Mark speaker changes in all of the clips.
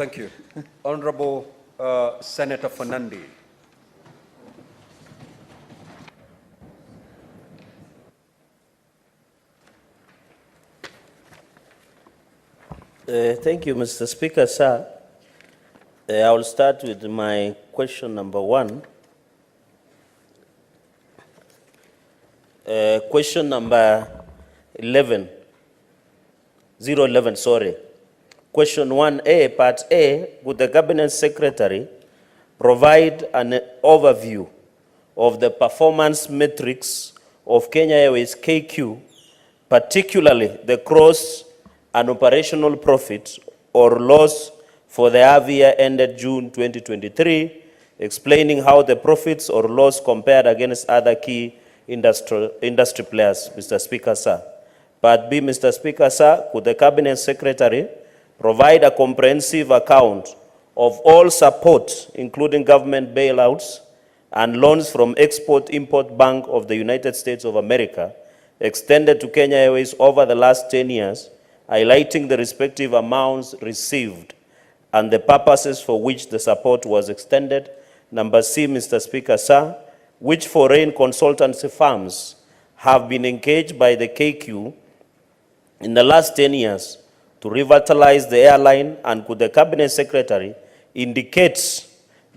Speaker 1: Thank you. Honorable Senator Fernandi.
Speaker 2: Thank you, Mr. Speaker, sir. I will start with my question number 1. Question number 011, sorry. Question 1A, Part A, would the Cabinet Secretary provide an overview of the performance metrics of Kenya Airways KQ, particularly the gross and operational profit or loss for the half-year ended June 2023, explaining how the profits or loss compared against other key industry players, Mr. Speaker, sir. Part B, Mr. Speaker, sir, could the Cabinet Secretary provide a comprehensive account of all support, including government bailouts and loans from Export-Import Bank of the United States of America, extended to Kenya Airways over the last 10 years, highlighting the respective amounts received and the purposes for which the support was extended? Number C, Mr. Speaker, sir, which foreign consultancy firms have been engaged by the KQ in the last 10 years to revitalize the airline, and could the Cabinet Secretary indicate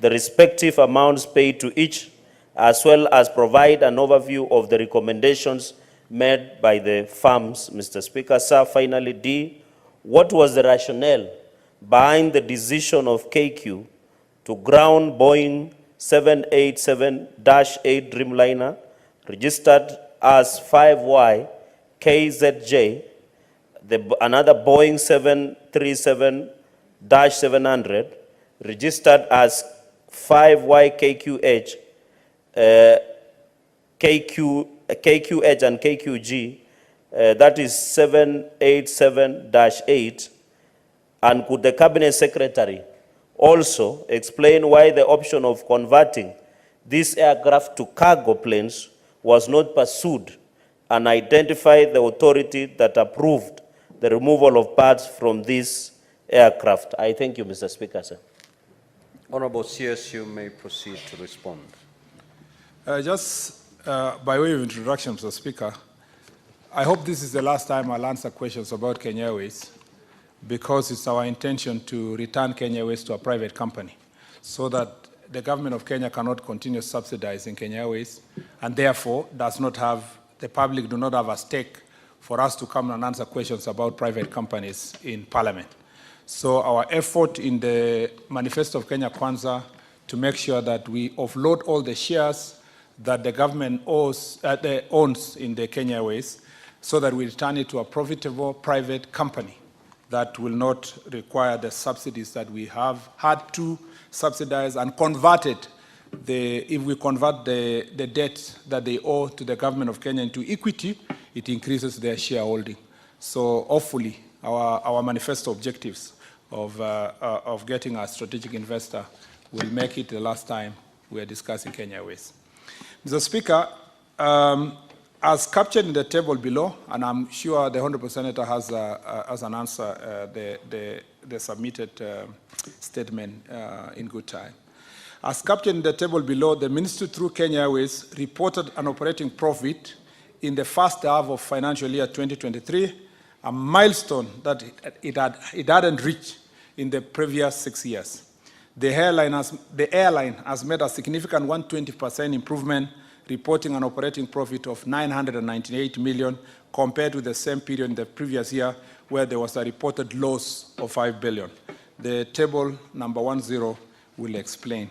Speaker 2: the respective amounts paid to each, as well as provide an overview of the recommendations made by the firms, Mr. Speaker, sir? Finally, D, what was the rationale behind the decision of KQ to ground Boeing 787-8 Dreamliner, registered as 5Y KZJ, another Boeing 737-700, registered as 5Y KQH, KQH and KQG, that is 787-8, and could the Cabinet Secretary also explain why the option of converting this aircraft to cargo planes was not pursued, and identify the authority that approved the removal of parts from this aircraft? I thank you, Mr. Speaker, sir.
Speaker 1: Honorable CS, you may proceed to respond.
Speaker 3: By way of introduction, Mr. Speaker, I hope this is the last time I'll answer questions about Kenya Airways, because it's our intention to return Kenya Airways to a private company so that the government of Kenya cannot continue subsidizing Kenya Airways, and therefore the public do not have a stake for us to come and answer questions about private companies in Parliament. So our effort in the Manifesto of Kenya Kwanza to make sure that we offload all the shares that the government owns in the Kenya Airways, so that we return it to a profitable private company that will not require the subsidies that we have had to subsidize, and converted if we convert the debt that they owe to the government of Kenya into equity, it increases their shareholding. So hopefully our manifesto objectives of getting a strategic investor will make it the last time we are discussing Kenya Airways. Mr. Speaker, as captured in the table below, and I'm sure the Honourable Senator has an answer, the submitted statement in good time. As captured in the table below, the Ministry through Kenya Airways reported an operating profit in the first half of financial year 2023, a milestone that it hadn't reached in the previous 6 years. The airline has made a significant 120% improvement, reporting an operating profit of 998 million compared to the same period in the previous year, where there was a reported loss of 5 billion. The table number 10 will explain.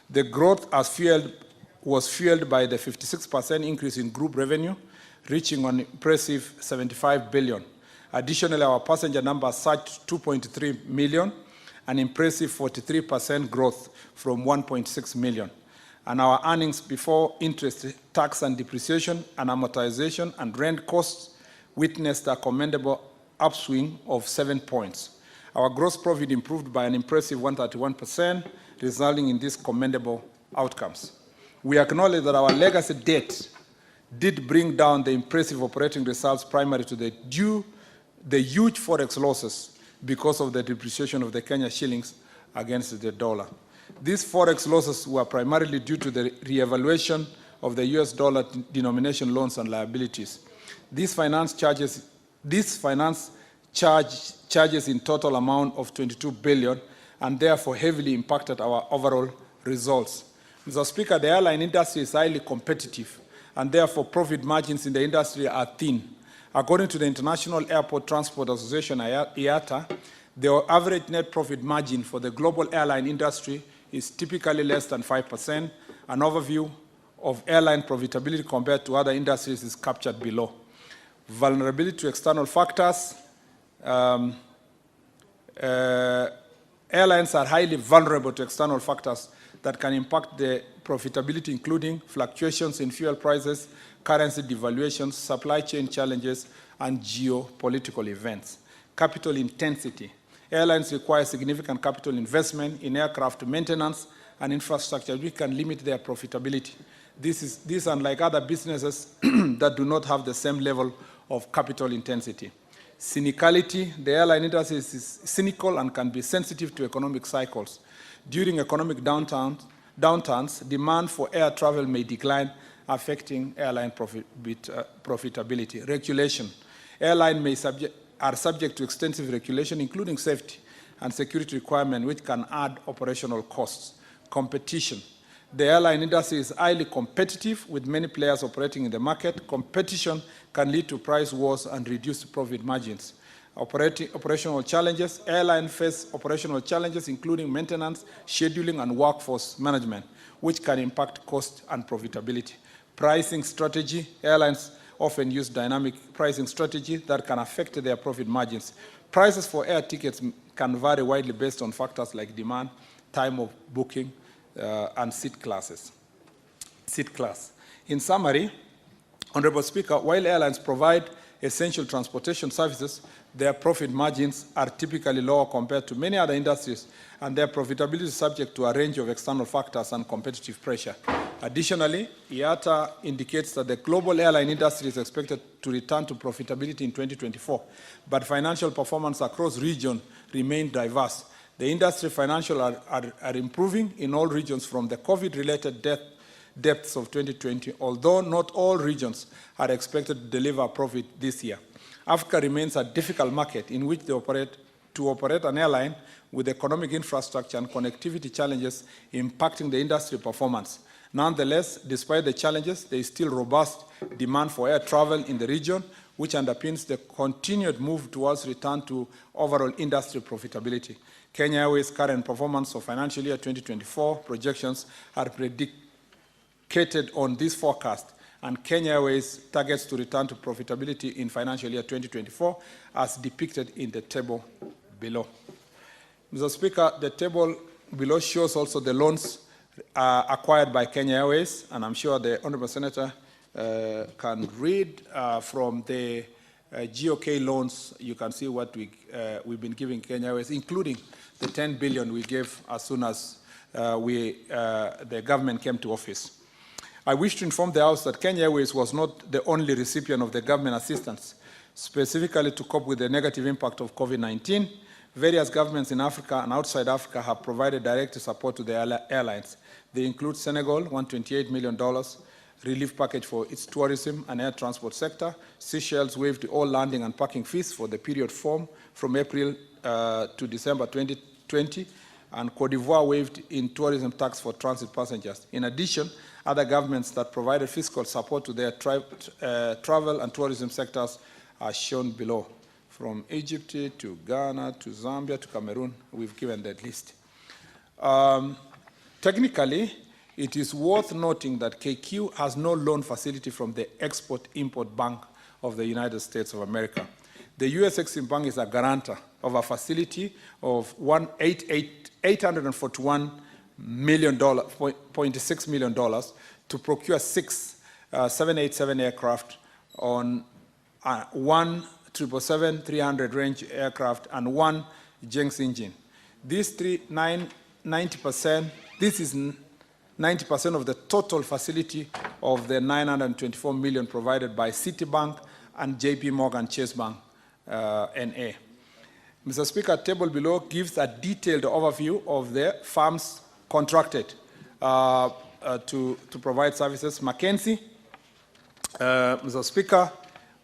Speaker 3: The growth was fueled by the 56% increase in group revenue, reaching an impressive 75 billion. Additionally, our passenger numbers surged 2.3 million, an impressive 43% growth from 1.6 million. And our earnings before interest, tax and depreciation and amortization and rent costs witnessed a commendable upswing of 7 points. Our gross profit improved by an impressive 131%, resulting in these commendable outcomes. We acknowledge that our legacy debt did bring down the impressive operating results, primarily to the huge forex losses because of the depreciation of the Kenya shillings against the dollar. These forex losses were primarily due to the re-evaluation of the US dollar denomination loans and liabilities. These finance charges in total amount of 22 billion and therefore heavily impacted our overall results. Mr. Speaker, the airline industry is highly competitive and therefore profit margins in the industry are thin. According to the International Airport Transport Association, IATA, the average net profit margin for the global airline industry is typically less than 5%. An overview of airline profitability compared to other industries is captured below. Vulnerability to external factors. Airlines are highly vulnerable to external factors that can impact the profitability, including fluctuations in fuel prices, currency devaluations, supply chain challenges, and geopolitical events. Capital intensity. Airlines require significant capital investment in aircraft maintenance and infrastructure, which can limit their profitability. This is unlike other businesses that do not have the same level of capital intensity. Cynicality. The airline industry is cynical and can be sensitive to economic cycles. During economic downturns, demand for air travel may decline, affecting airline profitability. Regulation. Airlines are subject to extensive regulation, including safety and security requirements, which can add operational costs. Competition. The airline industry is highly competitive with many players operating in the market. Competition can lead to price wars and reduced profit margins. Operational challenges. Airlines face operational challenges, including maintenance, scheduling, and workforce management, which can impact cost and profitability. Pricing strategy. Airlines often use dynamic pricing strategy that can affect their profit margins. Prices for air tickets can vary widely based on factors like demand, time of booking, and seat class. In summary, Honorable Speaker, while airlines provide essential transportation services, their profit margins are typically lower compared to many other industries, and their profitability is subject to a range of external factors and competitive pressure. Additionally, IATA indicates that the global airline industry is expected to return to profitability in 2024, but financial performance across regions remain diverse. The industry financials are improving in all regions from the COVID-related depths of 2020, although not all regions are expected to deliver a profit this year. Africa remains a difficult market in which to operate an airline with economic infrastructure and connectivity challenges impacting the industry performance. Nonetheless, despite the challenges, there is still robust demand for air travel in the region, which underpins the continued move towards return to overall industry profitability. Kenya Airways' current performance for financial year 2024 projections are predicated on this forecast, and Kenya Airways targets to return to profitability in financial year 2024 as depicted in the table below. Mr. Speaker, the table below shows also the loans acquired by Kenya Airways, and I'm sure the Honourable Senator can read from the GOK loans. You can see what we've been giving Kenya Airways, including the 10 billion we gave as soon as the government came to office. I wish to inform the House that Kenya Airways was not the only recipient of the government assistance, specifically to cope with the negative impact of COVID-19. Various governments in Africa and outside Africa have provided direct support to the airlines. They include Senegal, $128 million, relief package for its tourism and air transport sector. Seychelles waived all landing and parking fees for the period from April to December 2020, and Cote d'Ivoire waived in tourism tax for transit passengers. In addition, other governments that provided fiscal support to their travel and tourism sectors are shown below. From Egypt to Ghana to Zambia to Cameroon, we've given that list. Technically, it is worth noting that KQ has no loan facility from the Export-Import Bank of the United States of America. The U.S. Exim Bank is a guarantor of a facility of $841.6 million to procure 6 787 aircraft on one 777-300 range aircraft and one Jenks engine. This is 90% of the total facility of the 924 million provided by Citibank and JP Morgan Chase Bank, NA. Mr. Speaker, table below gives a detailed overview of the firms contracted to provide services. Mackenzie, Mr. Speaker,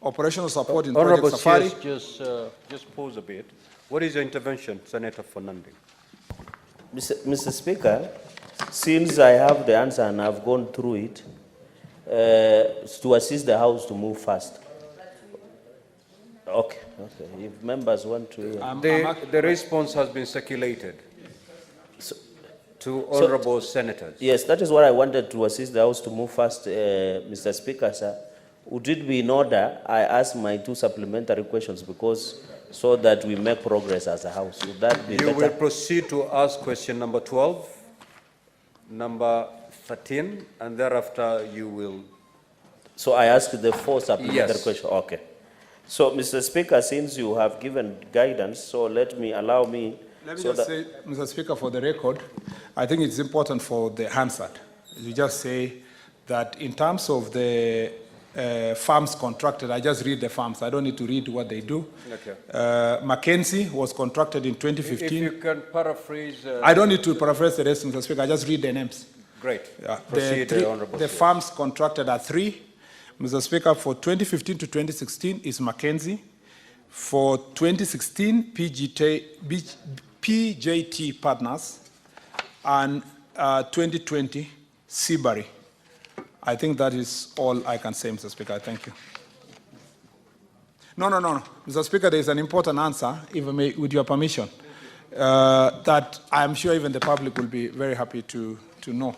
Speaker 3: operational support in
Speaker 1: Honorable
Speaker 3: Project Safari.
Speaker 1: CS, just pause a bit. What is your intervention, Senator Fernandez?
Speaker 2: Mr. Speaker, since I have the answer and I've gone through it, to assist the House to move fast. Okay. If members want to...
Speaker 1: The response has been circulated to honorable senators.
Speaker 2: Yes, that is what I wanted to assist the House to move fast, Mr. Speaker, sir. Would it be in order I ask my 2 supplementary questions so that we make progress as a House? Would that be better?
Speaker 1: You will proceed to ask question number 12, number 13, and thereafter you will...
Speaker 2: So I ask the 4 supplementary questions? Okay. So, Mr. Speaker, since you have given guidance, so let me just say,
Speaker 3: Mr. Speaker, for the record, I think it's important for the Hansard. You just say that in terms of the farms contracted, I just read the farms. I don't need to read what they do. Okay. Mackenzie was contracted in 2015. If
Speaker 1: you can paraphrase...
Speaker 3: I don't need to paraphrase the rest, Mr. Speaker. I just read the names.
Speaker 1: Great.
Speaker 3: Proceed, the farms contracted are 3. Mr. Speaker, for 2015 to 2016 is Mackenzie. For 2016, PJT Partners. And 2020, Seabury. I think that is all I can say, Mr. Speaker. Thank you. No. Mr. Speaker, there is an important answer, if I may, with your permission, that I'm sure even the public will be very happy to know.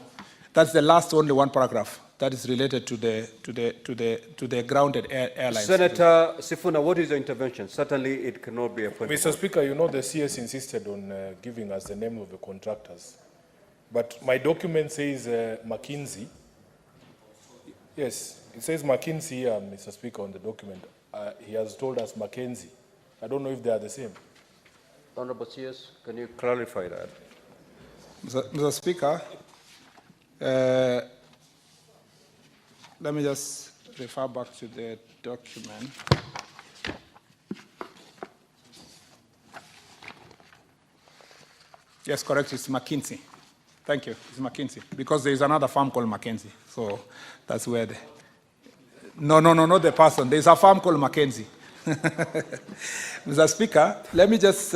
Speaker 3: That's the last only one paragraph that is related to the grounded airlines.
Speaker 1: Senator Sifuna, what is your intervention? Certainly, it cannot be a point.
Speaker 4: Mr. Speaker, you know the CS insisted on giving us the name of the contractors, but my document says McKinsey. Yes, it says McKinsey here, Mr. Speaker, on the document. He has told us Mackenzie. I don't know if they are the same.
Speaker 1: Honorable CS, can you clarify that?
Speaker 3: Mr. Speaker, let me just refer back to the document. Yes, correct, it's McKinsey. Thank you, it's McKinsey. Because there is another firm called McKinsey. So that's where the... No, not the person. There's a firm called McKinsey. Mr. Speaker, let me just...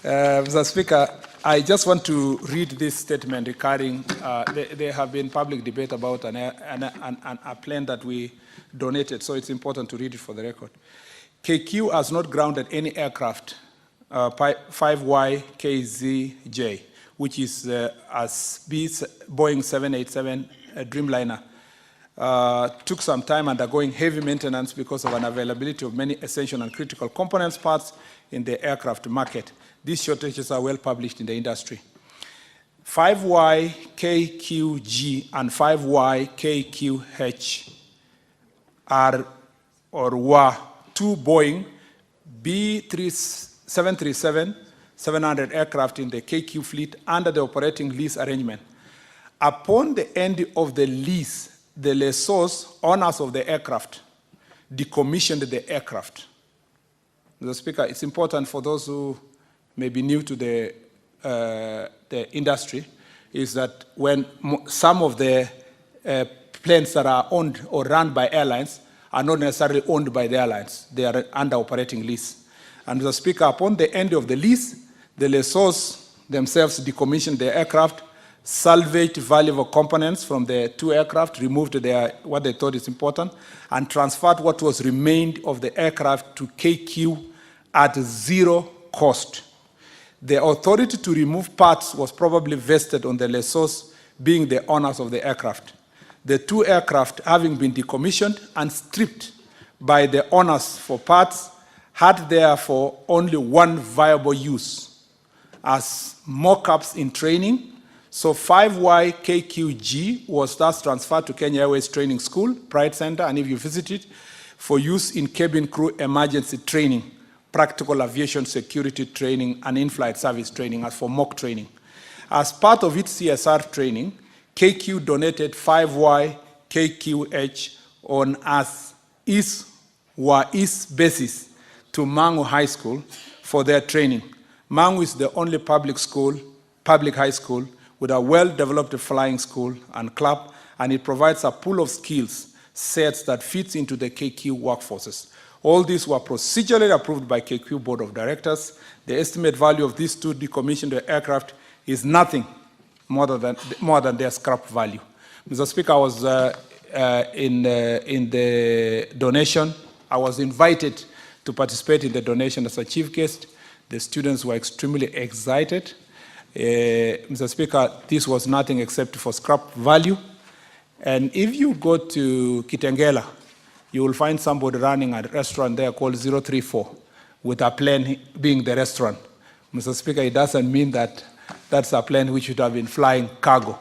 Speaker 3: Mr. Speaker, I just want to read this statement regarding, there have been public debate about a plane that we donated, so it's important to read it for the record. KQ has not grounded any aircraft, 5YKZJ, which is as Boeing 787 Dreamliner. Took some time undergoing heavy maintenance because of unavailability of many essential and critical components parts in the aircraft market. These shortages are well published in the industry. 5YKQG and 5YKQH are or were 2 Boeing B737-700 aircraft in the KQ fleet under the operating lease arrangement. Upon the end of the lease, the lessors, owners of the aircraft, decommissioned the aircraft. Mr. Speaker, it's important for those who may be new to the industry, is that when some of the planes that are owned or run by airlines are not necessarily owned by the airlines. They are under operating lease. And Mr. Speaker, upon the end of the lease, the lessors themselves decommissioned the aircraft, salvaged valuable components from the 2 aircraft, removed what they thought is important, and transferred what was remained of the aircraft to KQ at 0 cost. The authority to remove parts was probably vested on the lessors being the owners of the aircraft. The 2 aircraft, having been decommissioned and stripped by the owners for parts, had therefore only one viable use as mock-ups in training. So 5YKQG was thus transferred to Kenya Airways Training School, Pride Center, and if you visit it, for use in cabin crew emergency training, practical aviation security training, and in-flight service training, as for mock training. As part of its CSR training, KQ donated 5YKQH on as is were east bases to Mangu High School for their training. Mangu is the only public high school with a well-developed flying school and club, and it provides a pool of skills sets that fits into the KQ workforces. All these were procedurally approved by KQ Board of Directors. The estimate value of these two decommissioned aircraft is nothing more than their scrap value. Mr. Speaker, I was in the donation. I was invited to participate in the donation as a chief guest. The students were extremely excited. Mr. Speaker, this was nothing except for scrap value. And if you go to Kitengela, you will find somebody running a restaurant there called 034, with a plane being the restaurant. Mr. Speaker, it doesn't mean that that's a plane which should have been flying cargo.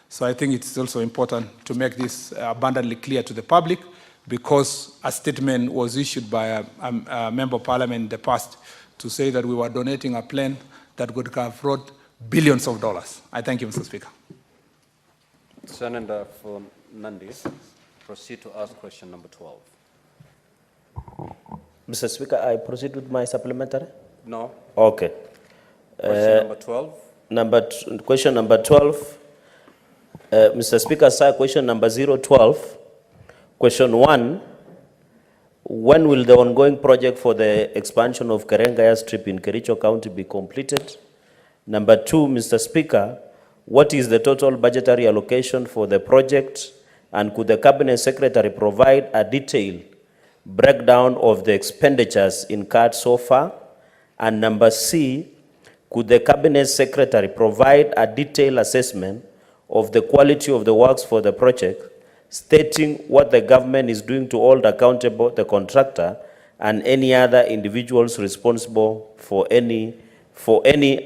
Speaker 3: So I think it's also important to make this abundantly clear to the public, because a statement was issued by a member of parliament in the past to say that we were donating a plane that would have brought billions of dollars. I thank you, Mr. Speaker.
Speaker 1: Senator for Nandi, proceed to ask question number 12.
Speaker 2: Mr. Speaker, I proceed with my supplementary?
Speaker 1: No.
Speaker 2: Okay.
Speaker 1: Question number 12.
Speaker 2: Question number 12. Mr. Speaker, sir, question number 012. Question 1. When will the ongoing project for the expansion of Karenga Airstrip in Kericho County be completed? Number 2, Mr. Speaker, what is the total budgetary allocation for the project, and could the Cabinet Secretary provide a detailed breakdown of the expenditures incurred so far? And number C, could the Cabinet Secretary provide a detailed assessment of the quality of the works for the project, stating what the government is doing to hold accountable the contractor and any other individuals responsible for any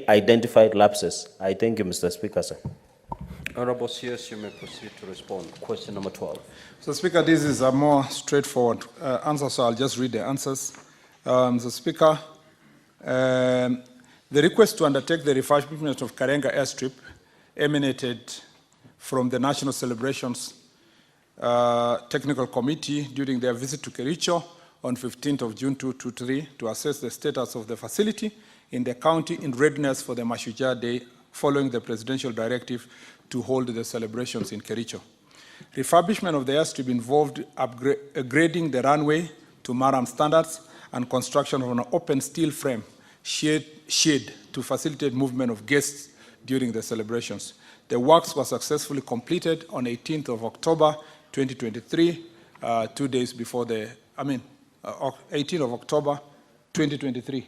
Speaker 2: identified lapses? I thank you, Mr. Speaker, sir.
Speaker 1: Honorable CS, you may proceed to respond. Question number 12.
Speaker 3: So, Speaker, this is a more straightforward answer, so I'll just read the answers. Mr. Speaker, the request to undertake the refurbishment of Karenga Airstrip emanated from the National Celebrations Technical Committee during their visit to Kericho on 15th of June 2023 to assess the status of the facility in the county in readiness for the Mashujaa Day following the presidential directive to hold the celebrations in Kericho. Refurbishment of the airstrip involved upgrading the runway to Maram standards and construction of an open steel frame shade to facilitate movement of guests during the celebrations. The works were successfully completed on 18th of October 2023, 2 days before 18th of October 2023.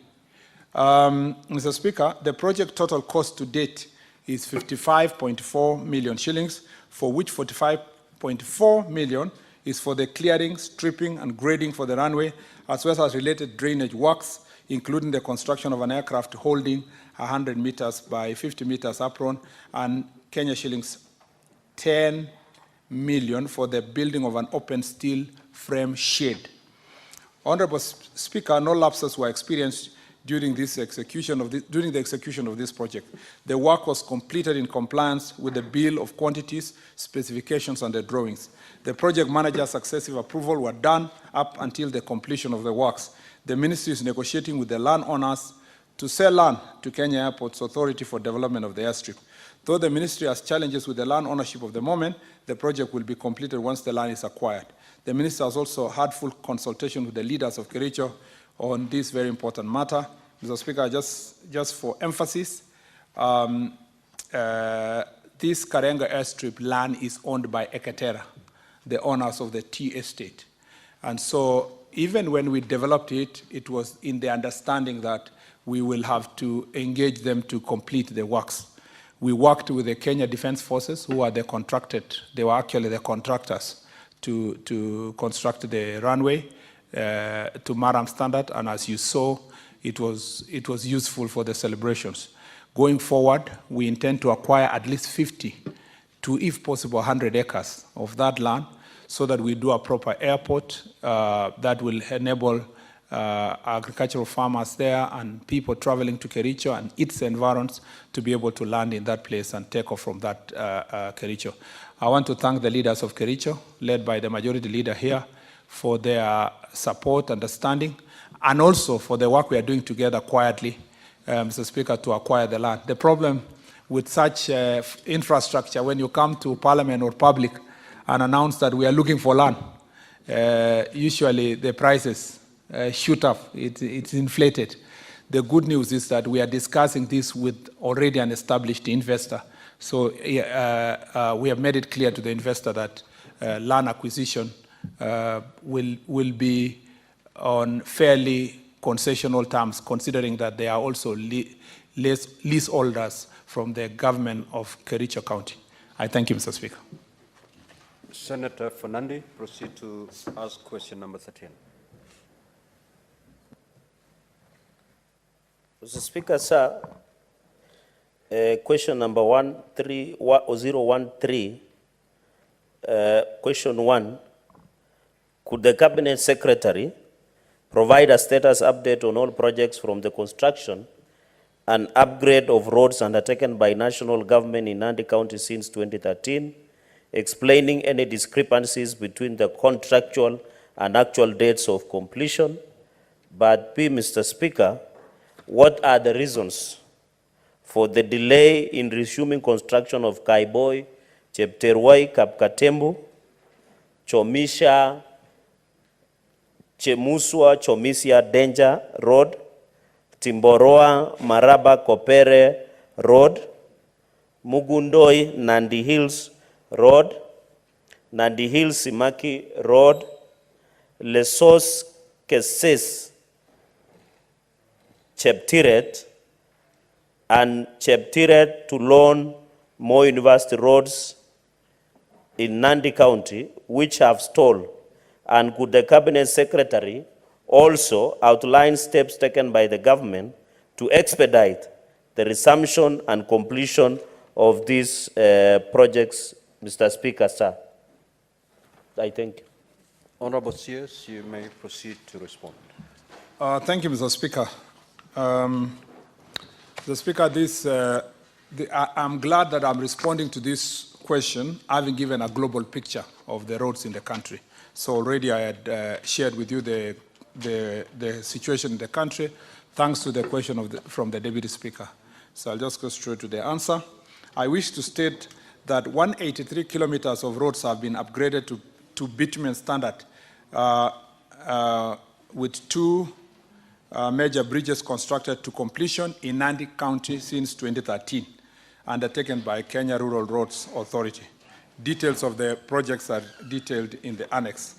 Speaker 3: Mr. Speaker, the project total cost to date is 55.4 million shillings, for which 45.4 million is for the clearing, stripping, and grading for the runway, as well as related drainage works, including the construction of an aircraft holding 100 meters by 50 meters apron, and Kenya shillings 10 million for the building of an open steel frame shade. Honorable Speaker, no lapses were experienced during the execution of this project. The work was completed in compliance with the bill of quantities, specifications, and the drawings. The project manager's successive approval were done up until the completion of the works. The ministry is negotiating with the landowners to sell land to Kenya Airports Authority for development of the airstrip. Though the ministry has challenges with the land ownership of the moment, the project will be completed once the land is acquired. The minister has also had full consultation with the leaders of Kericho on this very important matter. Mr. Speaker, just for emphasis, this Karenga airstrip land is owned by Eketera, the owners of the tea estate. And so even when we developed it, it was in the understanding that we will have to engage them to complete the works. We worked with the Kenya Defense Forces, who are the contracted, they were actually the contractors to construct the runway to Maram standard, and as you saw, it was useful for the celebrations. Going forward, we intend to acquire at least 50 to, if possible, 100 acres of that land so that we do a proper airport that will enable agricultural farmers there and people traveling to Kericho and its environs to be able to land in that place and take off from that Kericho. I want to thank the leaders of Kericho, led by the majority leader here, for their support, understanding, and also for the work we are doing together quietly, Mr. Speaker, to acquire the land. The problem with such infrastructure, when you come to Parliament or public and announce that we are looking for land, usually the prices shoot up, it's inflated. The good news is that we are discussing this with already an established investor. So we have made it clear to the investor that land acquisition will be on fairly concessional terms, considering that they are also leaseholders from the government of Kericho County. I thank you, Mr. Speaker.
Speaker 1: Senator Fernandi, proceed to ask question number 13.
Speaker 2: Mr. Speaker, sir, question number 013, question 1, could the Cabinet Secretary provide a status update on all projects from the construction and upgrade of roads undertaken by national government in Nandi County since 2013, explaining any discrepancies between the contractual and actual dates of completion? But B, Mr. Speaker, what are the reasons for the delay in resuming construction of Kaiboi, Chepterwai, Kapkatembu, Chomisha, Chemuswa, Chomisia, Danger Road, Timboroa, Maraba, Kopere Road, Mugundoi, Nandi Hills Road, Nandi Hills, Simaki Road, Lesos, Keses, Cheptiret, and Cheptiret to Lone Moi University roads in Nandi County, which have stalled? And could the Cabinet Secretary also outline steps taken by the government to expedite the resumption and completion of these projects, Mr. Speaker, sir? I thank you.
Speaker 1: Honorable CS, you may proceed to respond.
Speaker 3: Thank you, Mr. Speaker. Mr. Speaker, I'm glad that I'm responding to this question, having given a global picture of the roads in the country. So already I had shared with you the situation in the country, thanks to the question from the Deputy Speaker. So I'll just go straight to the answer. I wish to state that 183 kilometers of roads have been upgraded to bitumen standard, with 2 major bridges constructed to completion in Nandi County since 2013, undertaken by Kenya Rural Roads Authority. Details of the projects are detailed in the annex.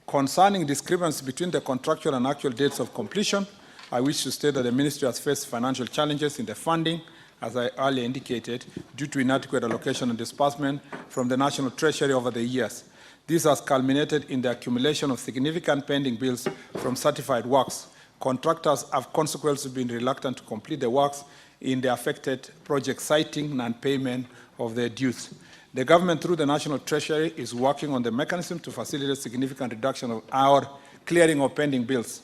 Speaker 3: Concerning discrepancy between the contractual and actual dates of completion, I wish to state that the ministry has faced financial challenges in the funding, as I earlier indicated, due to inadequate allocation and disbursement from the National Treasury over the years. This has culminated in the accumulation of significant pending bills from certified works. Contractors have consequently been reluctant to complete the works in the affected projects, citing non-payment of their dues. The government, through the National Treasury, is working on the mechanism to facilitate significant reduction of our clearing of pending bills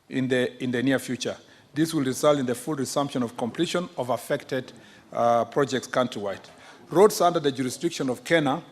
Speaker 3: in the near future. This will result in the full resumption of completion of affected projects countrywide. Roads under the jurisdiction of Kenya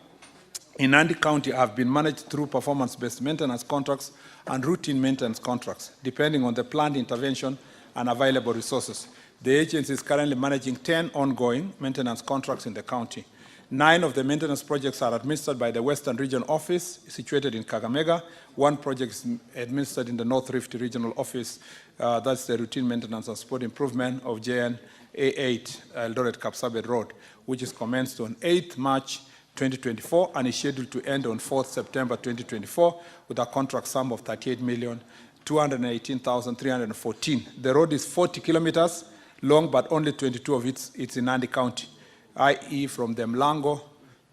Speaker 3: in Nandi County have been managed through performance-based maintenance contracts and routine maintenance contracts, depending on the planned intervention and available resources. The agency is currently managing 10 ongoing maintenance contracts in the county. 9 of the maintenance projects are administered by the Western Region Office, situated in Kakamega. 1 project is administered in the North Rift Regional Office. That's the routine maintenance and support improvement of JN A8 Eldoret Kapsabet Road, which is commenced on 8th March 2024 and is scheduled to end on 4th September 2024 with a contract sum of 38,218,314. The road is 40 kilometers long, but only 22 of it's in Nandi County, i.e. from the Mlango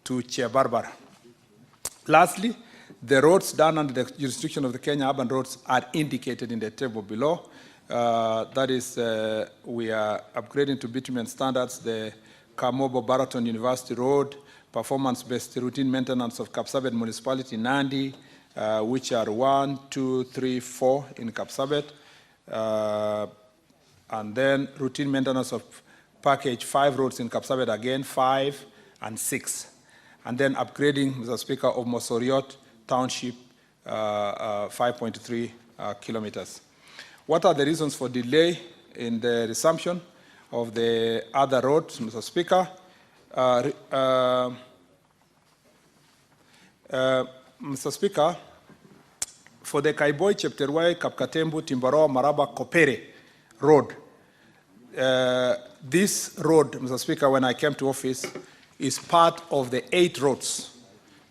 Speaker 3: to Barbara. Lastly, the roads done under the jurisdiction of the Kenya Urban Roads are indicated in the table below. That is, we are upgrading to bitumen standards the Kamobo Baraton University Road, performance-based routine maintenance of Kapsabet Municipality, Nandi, which are 1, 2, 3, 4 in Kapsabet, and then routine maintenance of package 5 roads in Kapsabet again, 5 and 6. And then upgrading, Mr. Speaker, of Mosoriot Township 5.3 kilometers. What are the reasons for delay in the resumption of the other roads, Mr. Speaker? Mr. Speaker, for the Kaiboi, Chepterwai, Kapkatembu, Timboroa, Maraba, Kopere road, this road, Mr. Speaker, when I came to office, is part of the 8 roads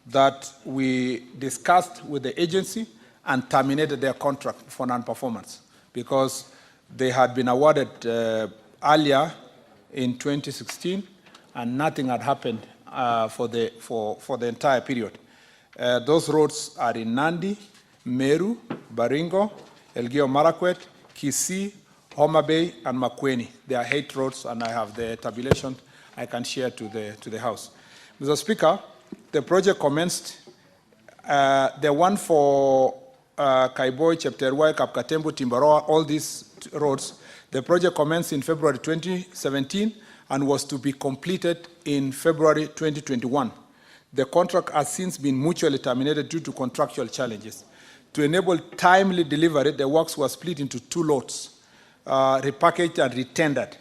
Speaker 3: that we discussed with the agency and terminated their contract for non-performance because they had been awarded earlier in 2016 and nothing had happened for the entire period. Those roads are in Nandi, Meru, Baringo, Elgeyo Marakwet, Kisii, Homa Bay, and makwiny. There are 8 roads, and I have the tabulation I can share to the House. Mr. Speaker, the project commenced, the one for Kaiboi, Chepterwai, Kapkatembu, Timboroa, all these roads, the project commenced in February 2017 and was to be completed in February 2021. The contract has since been mutually terminated due to contractual challenges. To enable timely delivery, the works were split into 2 lots, repackaged and retendered.